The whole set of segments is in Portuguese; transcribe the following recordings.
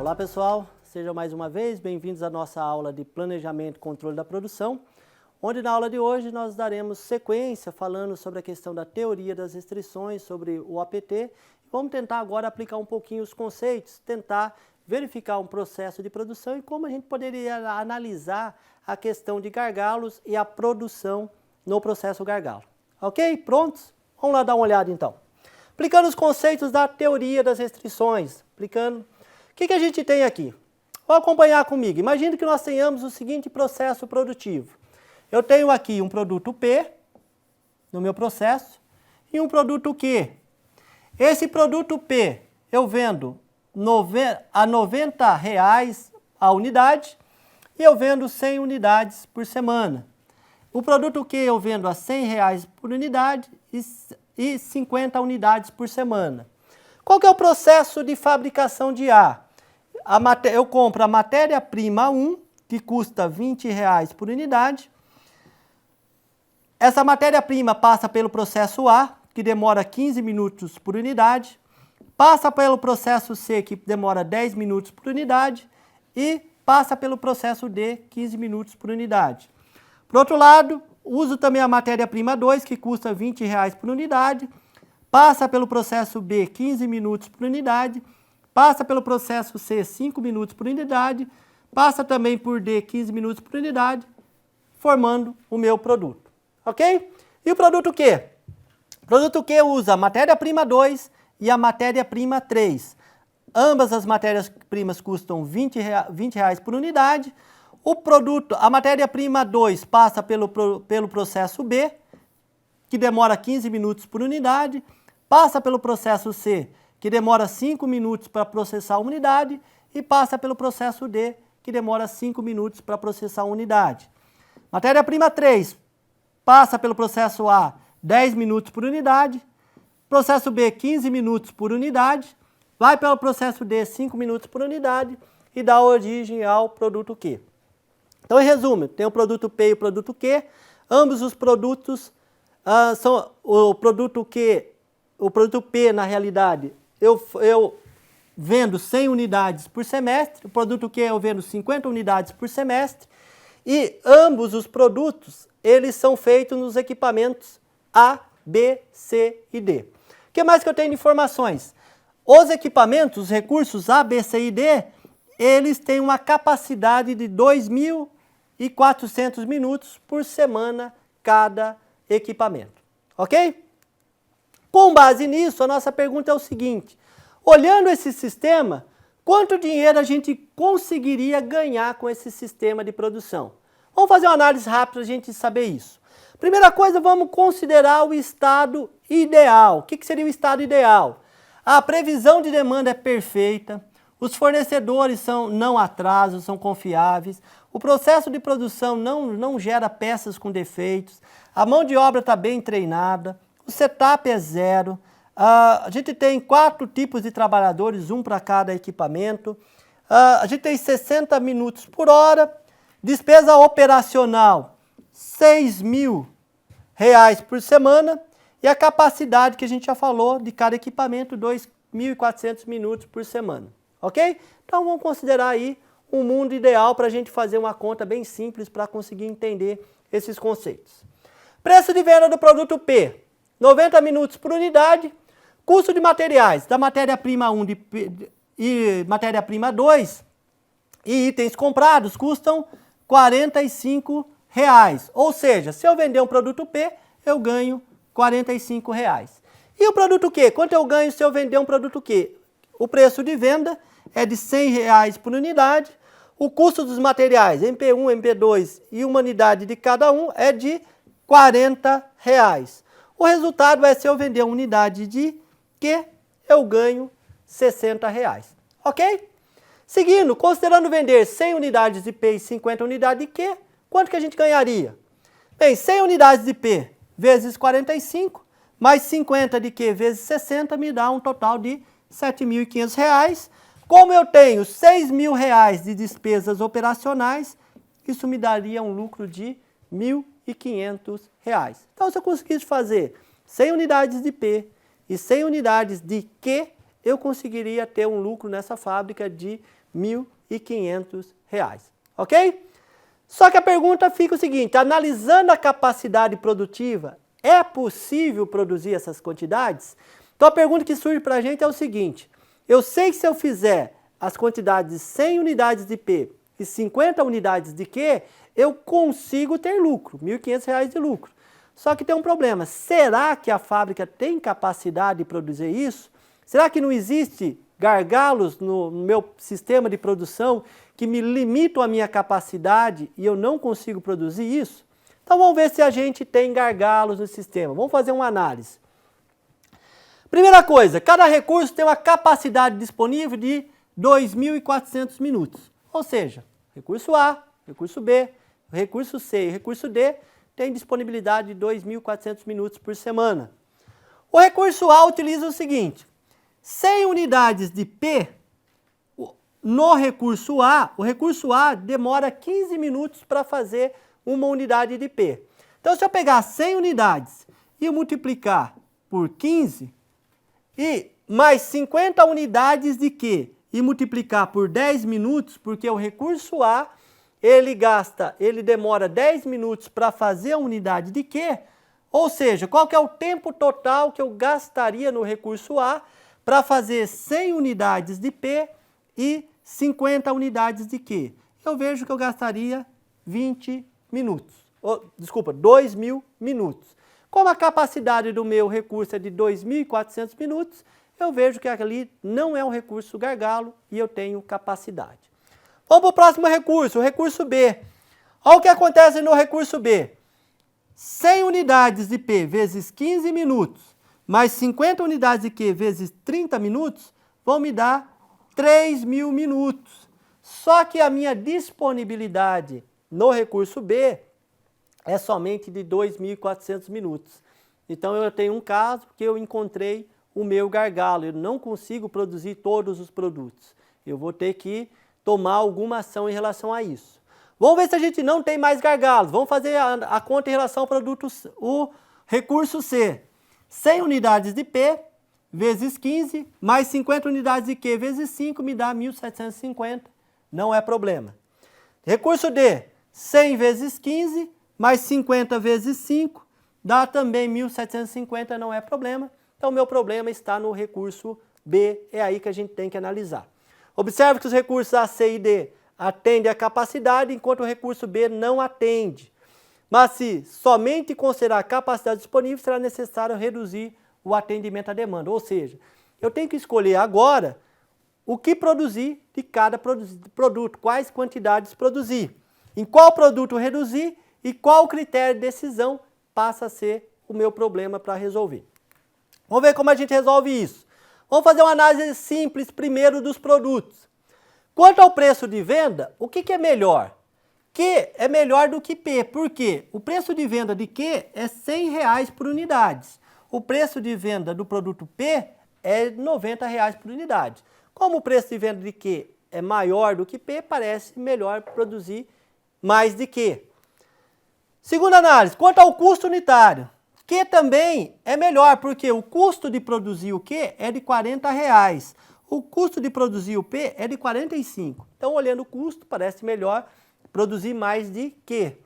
Olá pessoal, sejam mais uma vez bem-vindos à nossa aula de Planejamento e Controle da Produção, onde na aula de hoje nós daremos sequência falando sobre a questão da teoria das restrições, sobre o APT. Vamos tentar agora aplicar um pouquinho os conceitos, tentar verificar um processo de produção e como a gente poderia analisar a questão de gargalos e a produção no processo gargalo. Ok? Prontos? Vamos lá dar uma olhada então. Aplicando os conceitos da teoria das restrições, aplicando... O que a gente tem aqui? Vou acompanhar comigo. Imagine que nós tenhamos o seguinte processo produtivo. Eu tenho aqui um produto P no meu processo e um produto Q. Esse produto P eu vendo a R$90 a unidade e eu vendo 100 unidades por semana. O produto Q eu vendo a R$100 por unidade e 50 unidades por semana. Qual que é o processo de fabricação de A? Eu compro a matéria-prima 1, que custa R$20 por unidade. Essa matéria-prima passa pelo processo A, que demora 15 minutos por unidade. Passa pelo processo C, que demora 10 minutos por unidade. E passa pelo processo D, 15 minutos por unidade. Por outro lado, uso também a matéria-prima 2, que custa R$20 por unidade. Passa pelo processo B, 15 minutos por unidade. Passa pelo processo C, 5 minutos por unidade. Passa também por D, 15 minutos por unidade, formando o meu produto. Ok? E o produto Q? O produto Q usa a matéria-prima 2 e a matéria-prima 3. Ambas as matérias-primas custam R$20 por unidade. A matéria-prima 2 passa pelo processo B, que demora 15 minutos por unidade. Passa pelo processo C, que demora 5 minutos para processar a unidade, e passa pelo processo D, que demora 5 minutos para processar a unidade. Matéria-prima 3 passa pelo processo A, 10 minutos por unidade, processo B, 15 minutos por unidade, vai pelo processo D, 5 minutos por unidade, e dá origem ao produto Q. Então, em resumo, tem o produto P e o produto Q, ambos os produtos são o produto Q. O produto P, na realidade, eu vendo 100 unidades por semestre, o produto Q eu vendo 50 unidades por semestre, e ambos os produtos, eles são feitos nos equipamentos A, B, C e D. O que mais que eu tenho de informações? Os equipamentos, os recursos A, B, C e D, eles têm uma capacidade de 2.400 minutos por semana cada equipamento. Ok? Com base nisso, a nossa pergunta é o seguinte: olhando esse sistema, quanto dinheiro a gente conseguiria ganhar com esse sistema de produção? Vamos fazer uma análise rápida para a gente saber isso. Primeira coisa, vamos considerar o estado ideal. O que seria o estado ideal? A previsão de demanda é perfeita, os fornecedores não atrasos, são confiáveis, o processo de produção não gera peças com defeitos, a mão de obra está bem treinada, o setup é zero, a gente tem 4 tipos de trabalhadores, um para cada equipamento, a gente tem 60 minutos por hora, despesa operacional R$6.000 por semana e a capacidade que a gente já falou de cada equipamento, 2.400 minutos por semana, ok? Então vamos considerar aí um mundo ideal para a gente fazer uma conta bem simples para conseguir entender esses conceitos. Preço de venda do produto P. 90 minutos por unidade, custo de materiais da matéria-prima 1 e matéria-prima 2 e itens comprados custam R$45. Ou seja, se eu vender um produto P, eu ganho R$45. E o produto Q? Quanto eu ganho se eu vender um produto Q? O preço de venda é de R$100 por unidade, o custo dos materiais, MP1, MP2 e uma unidade de cada um é de R$40. O resultado é, se eu vender uma unidade de Q, eu ganho R$60. Ok? Seguindo, considerando vender 100 unidades de P e 50 unidades de Q, quanto que a gente ganharia? Bem, 100 unidades de P vezes 45, mais 50 de Q vezes 60, me dá um total de R$7.500. Como eu tenho R$6.000 de despesas operacionais, isso me daria um lucro de R$1.500. Então, se eu conseguisse fazer 100 unidades de P e 100 unidades de Q, eu conseguiria ter um lucro nessa fábrica de R$ 1.500, ok? Só que a pergunta fica o seguinte, analisando a capacidade produtiva, é possível produzir essas quantidades? Então a pergunta que surge para a gente é o seguinte, eu sei que se eu fizer as quantidades de 100 unidades de P e 50 unidades de Q, eu consigo ter lucro, R$ 1.500 de lucro. Só que tem um problema, será que a fábrica tem capacidade de produzir isso? Será que não existe gargalos no meu sistema de produção que me limitam a minha capacidade e eu não consigo produzir isso? Então vamos ver se a gente tem gargalos no sistema. Vamos fazer uma análise. Primeira coisa, cada recurso tem uma capacidade disponível de 2.400 minutos. Ou seja, recurso A, recurso B, recurso C e recurso D tem disponibilidade de 2.400 minutos por semana. O recurso A utiliza o seguinte, 100 unidades de P, no recurso A, o recurso A demora 15 minutos para fazer uma unidade de P. Então, se eu pegar 100 unidades e multiplicar por 15, e mais 50 unidades de Q, e multiplicar por 10 minutos, porque o recurso A, ele demora 10 minutos para fazer a unidade de Q, ou seja, qual que é o tempo total que eu gastaria no recurso A para fazer 100 unidades de P e 50 unidades de Q? Eu vejo que eu gastaria 20 minutos. Desculpa, 2.000 minutos. Como a capacidade do meu recurso é de 2.400 minutos, eu vejo que ali não é um recurso gargalo e eu tenho capacidade. Vamos para o próximo recurso, o recurso B. Olha o que acontece no recurso B. 100 unidades de P vezes 15 minutos, mais 50 unidades de Q vezes 30 minutos, vão me dar 3.000 minutos. Só que a minha disponibilidade no recurso B é somente de 2.400 minutos. Então eu tenho um caso que eu encontrei o meu gargalo, eu não consigo produzir todos os produtos. Eu vou ter que tomar alguma ação em relação a isso. Vamos ver se a gente não tem mais gargalos. Vamos fazer a conta em relação ao produto, o recurso C. 100 unidades de P vezes 15, mais 50 unidades de Q vezes 5 me dá 1.750. Não é problema. Recurso D. 100 vezes 15, mais 50 vezes 5, dá também 1.750, não é problema. Então, o meu problema está no recurso B, é aí que a gente tem que analisar. Observe que os recursos A, C e D atendem à capacidade, enquanto o recurso B não atende. Mas se somente considerar a capacidade disponível, será necessário reduzir o atendimento à demanda. Ou seja, eu tenho que escolher agora o que produzir de cada produto, quais quantidades produzir, em qual produto reduzir e qual critério de decisão passa a ser o meu problema para resolver. Vamos ver como a gente resolve isso. Vamos fazer uma análise simples primeiro dos produtos. Quanto ao preço de venda, o que é melhor? Q é melhor do que P, por quê? O preço de venda de Q é R$ 100 por unidade. O preço de venda do produto P é R$ 90 por unidade. Como o preço de venda de Q é maior do que P, parece melhor produzir mais de Q. Segunda análise, quanto ao custo unitário. Q também é melhor, porque o custo de produzir o Q é de R$ 40. O custo de produzir o P é de 45. Então, olhando o custo, parece melhor produzir mais de Q.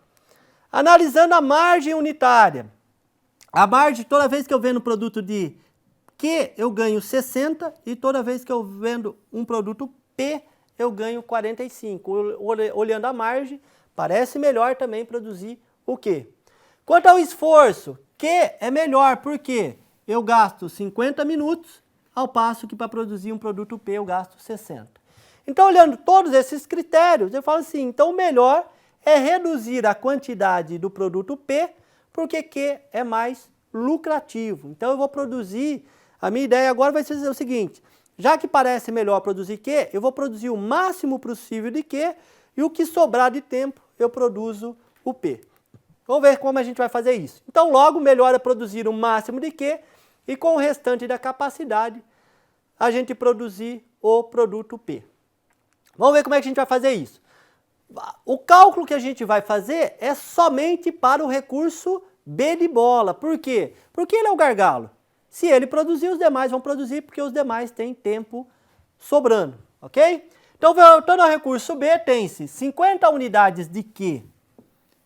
Analisando a margem unitária. A margem, toda vez que eu vendo produto de Q, eu ganho 60, e toda vez que eu vendo um produto P, eu ganho 45. Olhando a margem, parece melhor também produzir o Q. Quanto ao esforço, Q é melhor, porque eu gasto 50 minutos, ao passo que para produzir um produto P eu gasto 60. Então, olhando todos esses critérios, eu falo assim, então o melhor é reduzir a quantidade do produto P, porque Q é mais lucrativo. Então, eu vou produzir, a minha ideia agora vai ser o seguinte, já que parece melhor produzir Q, eu vou produzir o máximo possível de Q, e o que sobrar de tempo, eu produzo o P. Vamos ver como a gente vai fazer isso. Então, logo, melhor é produzir o máximo de Q e com o restante da capacidade, a gente produzir o produto P. Vamos ver como é que a gente vai fazer isso. O cálculo que a gente vai fazer é somente para o recurso B de bola. Por quê? Porque ele é o gargalo. Se ele produzir, os demais vão produzir, porque os demais têm tempo sobrando, ok? Então, voltando ao recurso B, tem-se 50 unidades de Q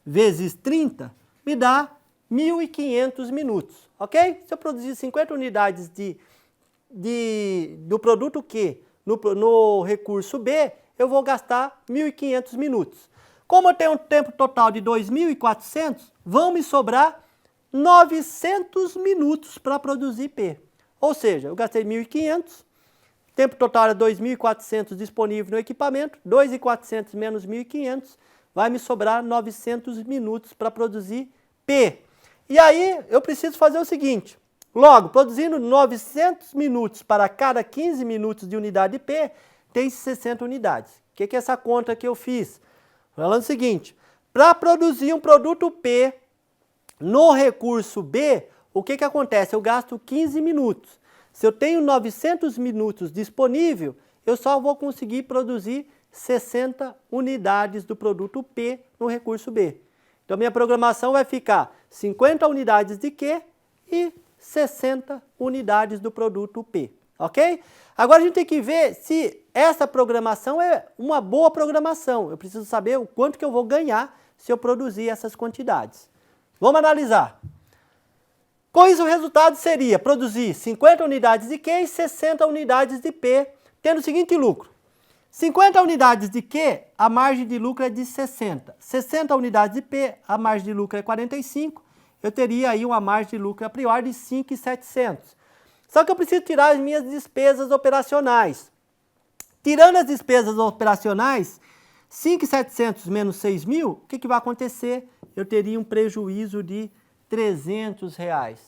vezes 30, me dá 1.500 minutos, ok? Se eu produzir 50 unidades do produto Q no recurso B, eu vou gastar 1.500 minutos. Como eu tenho um tempo total de 2.400, vão me sobrar 900 minutos para produzir P. Ou seja, eu gastei 1.500, tempo total é 2.400 disponível no equipamento, 2.400 menos 1.500, vai me sobrar 900 minutos para produzir P. E aí eu preciso fazer o seguinte, logo, produzindo 900 minutos para cada 15 minutos de unidade P, tem 60 unidades. O que é essa conta que eu fiz? Falando o seguinte, para produzir um produto P no recurso B, o que acontece? Eu gasto 15 minutos. Se eu tenho 900 minutos disponível, eu só vou conseguir produzir 60 unidades do produto P no recurso B. Então, minha programação vai ficar 50 unidades de Q e 60 unidades do produto P, ok? Agora a gente tem que ver se essa programação é uma boa programação. Eu preciso saber o quanto que eu vou ganhar se eu produzir essas quantidades. Vamos analisar. Com isso, o resultado seria produzir 50 unidades de Q e 60 unidades de P, tendo o seguinte lucro. 50 unidades de Q, a margem de lucro é de 60. 60 unidades de P, a margem de lucro é 45. Eu teria aí uma margem de lucro a priori de 5.700. Só que eu preciso tirar as minhas despesas operacionais. Tirando as despesas operacionais, 5.700 menos 6.000, o que vai acontecer? Eu teria um prejuízo de R$300.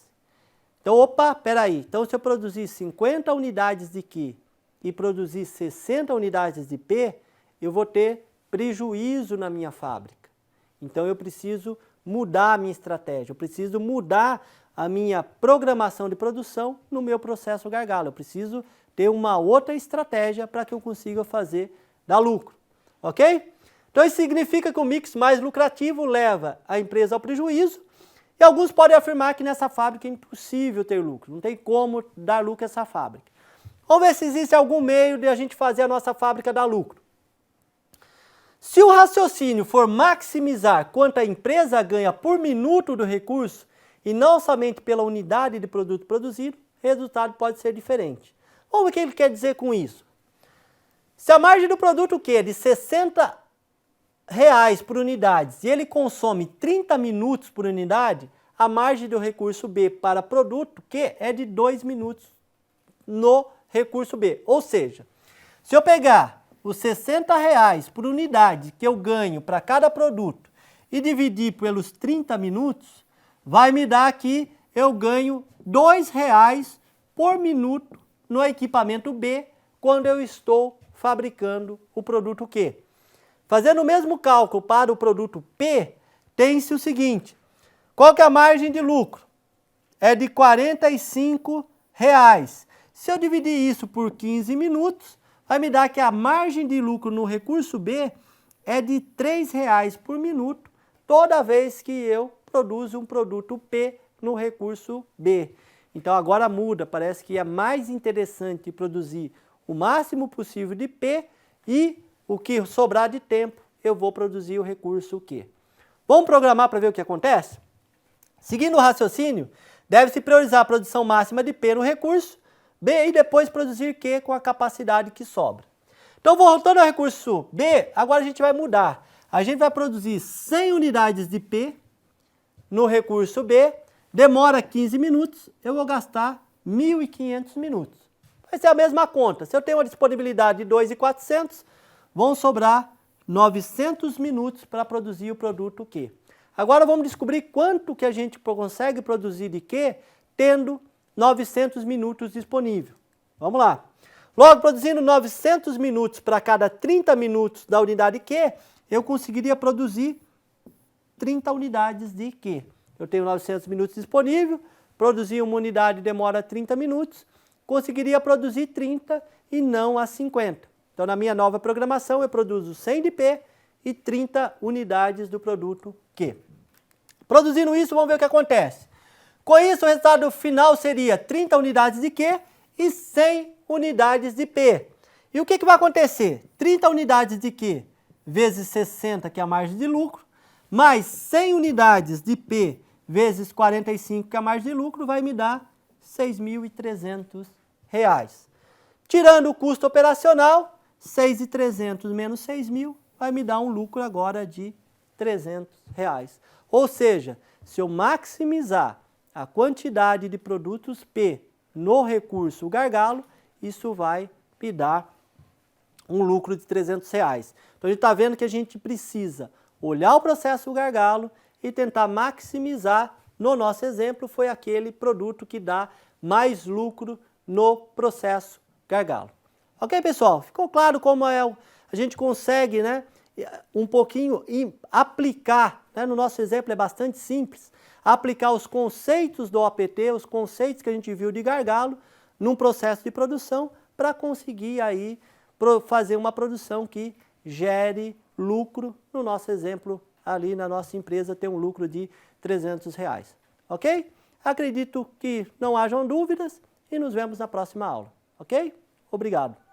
Então, opa, peraí. Então, se eu produzir 50 unidades de Q e produzir 60 unidades de P, eu vou ter prejuízo na minha fábrica. Então, eu preciso mudar a minha estratégia, eu preciso mudar a minha programação de produção no meu processo gargalo. Eu preciso ter uma outra estratégia para que eu consiga fazer dar lucro, ok? Então isso significa que o mix mais lucrativo leva a empresa ao prejuízo e alguns podem afirmar que nessa fábrica é impossível ter lucro, não tem como dar lucro a essa fábrica. Vamos ver se existe algum meio de a gente fazer a nossa fábrica dar lucro. Se o raciocínio for maximizar quanto a empresa ganha por minuto do recurso, e não somente pela unidade de produto produzido, o resultado pode ser diferente. Vamos ver o que ele quer dizer com isso. Se a margem do produto Q é de R$60 por unidade e ele consome 30 minutos por unidade, a margem do recurso B para produto Q é de 2 minutos no recurso B. Ou seja, se eu pegar os R$60 por unidade que eu ganho para cada produto e dividir pelos 30 minutos, vai me dar que eu ganho R$2 por minuto no equipamento B quando eu estou fabricando o produto Q. Fazendo o mesmo cálculo para o produto P, tem-se o seguinte, qual que é a margem de lucro? É de R$45. Se eu dividir isso por 15 minutos, vai me dar que a margem de lucro no recurso B é de R$3 por minuto toda vez que eu produzo um produto P no recurso B. Então agora muda, parece que é mais interessante produzir o máximo possível de P e o que sobrar de tempo eu vou produzir o recurso Q. Vamos programar para ver o que acontece? Seguindo o raciocínio, deve-se priorizar a produção máxima de P no recurso B e depois produzir Q com a capacidade que sobra. Então voltando ao recurso B, agora a gente vai mudar. A gente vai produzir 100 unidades de P no recurso B, demora 15 minutos, eu vou gastar 1.500 minutos. Vai ser a mesma conta. Se eu tenho uma disponibilidade de 2.400, vão sobrar 900 minutos para produzir o produto Q. Agora vamos descobrir quanto que a gente consegue produzir de Q tendo 900 minutos disponível. Vamos lá. Logo, produzindo 900 minutos para cada 30 minutos da unidade Q, eu conseguiria produzir 30 unidades de Q. Eu tenho 900 minutos disponível, produzir uma unidade demora 30 minutos, conseguiria produzir 30 e não as 50. Então, na minha nova programação, eu produzo 100 de P e 30 unidades do produto Q. Produzindo isso, vamos ver o que acontece. Com isso, o resultado final seria 30 unidades de Q e 100 unidades de P. E o que vai acontecer? 30 unidades de Q vezes 60, que é a margem de lucro, mais 100 unidades de P vezes 45, que é a margem de lucro, vai me dar R$ 6.300. Tirando o custo operacional, 6.300 menos 6.000 vai me dar um lucro agora de R$ 300. Ou seja, se eu maximizar a quantidade de produtos P no recurso gargalo, isso vai me dar um lucro de R$ 300. Então, a gente está vendo que a gente precisa olhar o processo gargalo e tentar maximizar. No nosso exemplo, foi aquele produto que dá mais lucro no processo gargalo. Ok, pessoal? Ficou claro como a gente consegue, né, um pouquinho aplicar, né, no nosso exemplo é bastante simples, aplicar os conceitos do OPT, os conceitos que a gente viu de gargalo, num processo de produção para conseguir aí fazer uma produção que gere lucro. No nosso exemplo, ali na nossa empresa, tem um lucro de R$ 300. Ok? Acredito que não hajam dúvidas e nos vemos na próxima aula. Ok? Obrigado.